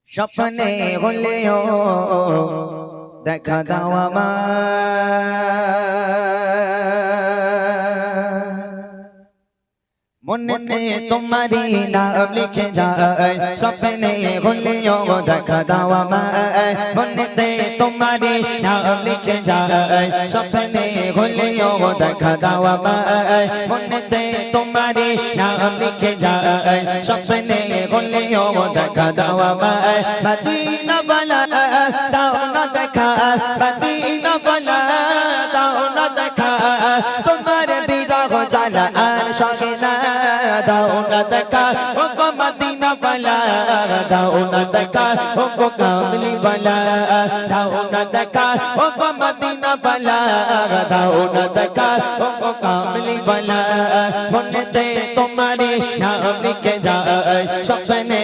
স্বপ্নে হলেও দেখা দাও আমার মনেতে তোমারি নাম লিখে যায় স্বপ্নে হলেও দেখা দাও আমায় মনেতে তোমারি নাম লিখে যায় স্বপ্নে হলেও দেখা দাও আমায় মনেতে তোমারি নাম লিখে যায় স্বপ্নে হলেও দেখা দাও আমায় মদিনা বালা দাও না দেখা মদিনা বালা দাও না দেখা তোমার বিরহ জ্বালা আর সঙ্গে না দাও না দেখা ও গো মদিনা বালা দাও না দেখা ও গো কামলি বালা দাও না দেখা ও গো মদিনা বালা দাও না দেখা ও গো কামলি বালা মনেতে তোমারি নাম লিখে যায় স্বপ্নে